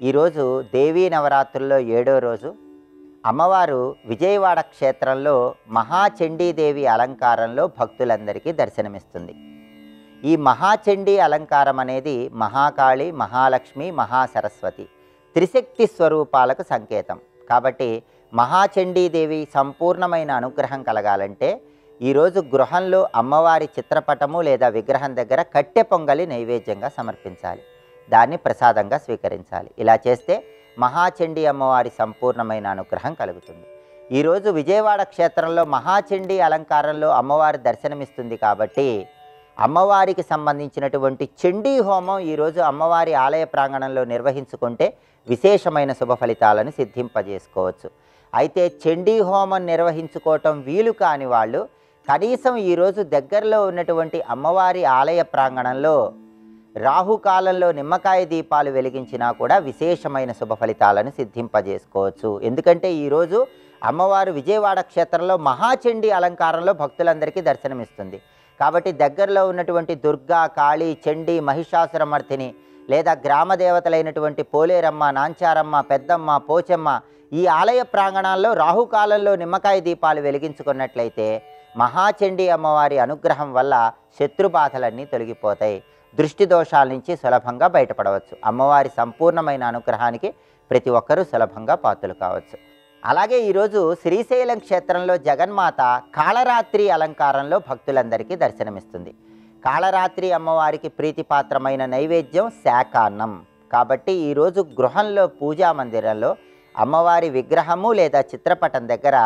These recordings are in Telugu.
ఈరోజు దేవీ నవరాత్రుల్లో 7వ రోజు అమ్మవారు విజయవాడ క్షేత్రంలో మహాచండీదేవి అలంకారంలో భక్తులందరికీ దర్శనమిస్తుంది. ఈ మహాచండీ అలంకారం అనేది మహాకాళి, మహాలక్ష్మి, మహాసరస్వతి త్రిశక్తి స్వరూపాలకు సంకేతం. కాబట్టి మహాచండీదేవి సంపూర్ణమైన అనుగ్రహం కలగాలంటే ఈరోజు గృహంలో అమ్మవారి చిత్రపటము లేదా విగ్రహం దగ్గర కట్టె పొంగలి నైవేద్యంగా సమర్పించాలి. దాన్ని ప్రసాదంగా స్వీకరించాలి. ఇలా చేస్తే మహాచండీ అమ్మవారి సంపూర్ణమైన అనుగ్రహం కలుగుతుంది. ఈరోజు విజయవాడ క్షేత్రంలో మహాచండీ అలంకారంలో అమ్మవారి దర్శనమిస్తుంది కాబట్టి అమ్మవారికి సంబంధించినటువంటి చండీ హోమం ఈరోజు అమ్మవారి ఆలయ ప్రాంగణంలో నిర్వహించుకుంటే విశేషమైన శుభ ఫలితాలను సిద్ధింపజేసుకోవచ్చు. అయితే చండీ హోమం నిర్వహించుకోవటం వీలు కాని వాళ్ళు కనీసం ఈరోజు దగ్గరలో ఉన్నటువంటి అమ్మవారి ఆలయ ప్రాంగణంలో రాహుకాలంలో నిమ్మకాయ దీపాలు వెలిగించినా కూడా విశేషమైన శుభ ఫలితాలను సిద్ధింపజేసుకోవచ్చు. ఎందుకంటే ఈరోజు అమ్మవారు విజయవాడ క్షేత్రంలో మహాచండీ అలంకారంలో భక్తులందరికీ దర్శనమిస్తుంది. కాబట్టి దగ్గరలో ఉన్నటువంటి దుర్గా, కాళీ, చండీ, మహిషాసురమర్ధిని లేదా గ్రామ దేవతలైనటువంటి పోలేరమ్మ, నాంచారమ్మ, పెద్దమ్మ, పోచమ్మ ఈ ఆలయ ప్రాంగణాల్లో రాహుకాలంలో నిమ్మకాయ దీపాలు వెలిగించుకున్నట్లయితే మహాచండీ అమ్మవారి అనుగ్రహం వల్ల శత్రుబాధలన్నీ తొలగిపోతాయి. దృష్టి దోషాల నుంచి సులభంగా బయటపడవచ్చు. అమ్మవారి సంపూర్ణమైన అనుగ్రహానికి ప్రతి ఒక్కరూ సులభంగా పాత్రలు కావచ్చు. అలాగే ఈరోజు శ్రీశైలం క్షేత్రంలో జగన్మాత కాళరాత్రి అలంకారంలో భక్తులందరికీ దర్శనమిస్తుంది. కాళరాత్రి అమ్మవారికి ప్రీతిపాత్రమైన నైవేద్యం శాకాన్నం. కాబట్టి ఈరోజు గృహంలో పూజా మందిరంలో అమ్మవారి విగ్రహము లేదా చిత్రపటం దగ్గర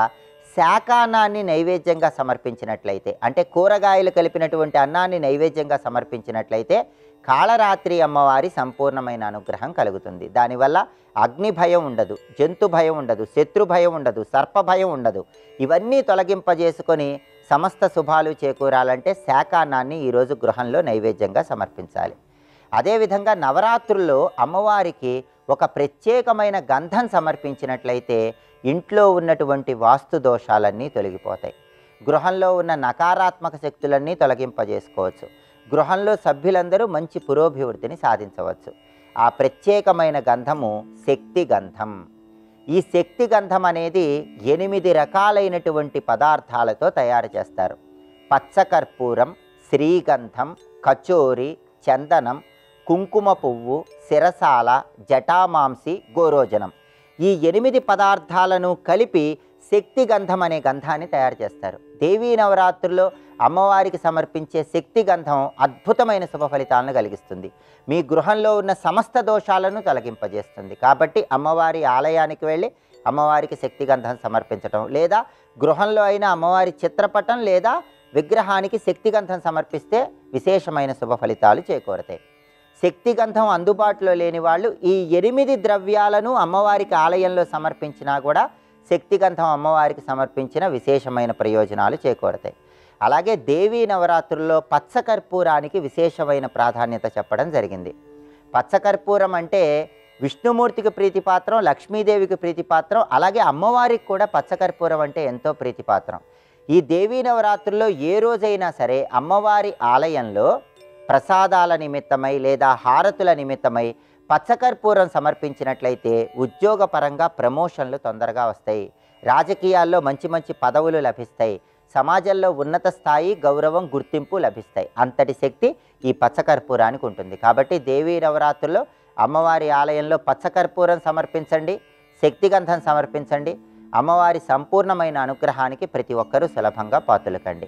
శాకాన్నాన్ని నైవేద్యంగా సమర్పించినట్లయితే, అంటే కూరగాయలు కలిపినటువంటి అన్నాన్ని నైవేద్యంగా సమర్పించినట్లయితే కాళరాత్రి అమ్మవారి సంపూర్ణమైన అనుగ్రహం కలుగుతుంది. దానివల్ల అగ్ని భయం ఉండదు, జంతు భయం ఉండదు, శత్రు భయం ఉండదు, సర్ప భయం ఉండదు. ఇవన్నీ తొలగింపజేసుకొని సమస్త శుభాలు చేకూరాలంటే శాకాన్నాన్ని ఈరోజు గృహంలో నైవేద్యంగా సమర్పించాలి. అదేవిధంగా నవరాత్రుల్లో అమ్మవారికి ఒక ప్రత్యేకమైన గంధం సమర్పించినట్లయితే ఇంట్లో ఉన్నటువంటి వాస్తు దోషాలన్నీ తొలగిపోతాయి. గృహంలో ఉన్న నకారాత్మక శక్తులన్నీ తొలగింపజేసుకోవచ్చు. గృహంలో సభ్యులందరూ మంచి పురోభివృద్ధిని సాధించవచ్చు. ఆ ప్రత్యేకమైన గంధము శక్తి గంధం. ఈ శక్తి గంధం అనేది 8 రకాలైనటువంటి పదార్థాలతో తయారు చేస్తారు. పచ్చకర్పూరం, శ్రీగంధం, కచోరి, చందనం, కుంకుమ పువ్వు, శిరసాల, జటామాంసి, గోరోజనం. ఈ 8 పదార్థాలను కలిపి శక్తి గంధం అనే గంధాన్ని తయారు చేస్తారు. దేవీ నవరాత్రుల్లో అమ్మవారికి సమర్పించే శక్తి గంధం అద్భుతమైన శుభ ఫలితాలను కలిగిస్తుంది. మీ గృహంలో ఉన్న సమస్త దోషాలను తొలగింపజేస్తుంది. కాబట్టి అమ్మవారి ఆలయానికి వెళ్ళి అమ్మవారికి శక్తి గంధం సమర్పించటం, లేదా గృహంలో అయినా అమ్మవారి చిత్రపటం లేదా విగ్రహానికి శక్తి గంధం సమర్పిస్తే విశేషమైన శుభ ఫలితాలు చేకూరతాయి. శక్తి గంధం అందుబాటులో లేని వాళ్ళు ఈ 8 ద్రవ్యాలను అమ్మవారికి ఆలయంలో సమర్పించినా కూడా శక్తి గంధం అమ్మవారికి సమర్పించిన విశేషమైన ప్రయోజనాలు చేకూరతాయి. అలాగే దేవీ నవరాత్రుల్లో పచ్చకర్పూరానికి విశేషమైన ప్రాధాన్యత చెప్పడం జరిగింది. పచ్చకర్పూరం అంటే విష్ణుమూర్తికి ప్రీతిపాత్రం, లక్ష్మీదేవికి ప్రీతిపాత్రం. అలాగే అమ్మవారికి కూడా పచ్చకర్పూరం అంటే ఎంతో ప్రీతిపాత్రం. ఈ దేవీ నవరాత్రుల్లో ఏ రోజైనా సరే అమ్మవారి ఆలయంలో ప్రసాదాల నిమిత్తమై లేదా హారతుల నిమిత్తమై పచ్చకర్పూరం సమర్పించినట్లయితే ఉద్యోగపరంగా ప్రమోషన్లు తొందరగా వస్తాయి. రాజకీయాల్లో మంచి మంచి పదవులు లభిస్తాయి. సమాజంలో ఉన్నత స్థాయి, గౌరవం, గుర్తింపు లభిస్తాయి. అంతటి శక్తి ఈ పచ్చకర్పూరానికి ఉంటుంది. కాబట్టి దేవీ నవరాత్రుల్లో అమ్మవారి ఆలయంలో పచ్చకర్పూరం సమర్పించండి, శక్తిగంధం సమర్పించండి. అమ్మవారి సంపూర్ణమైన అనుగ్రహానికి ప్రతి ఒక్కరూ సులభంగా పాత్రలు కండి.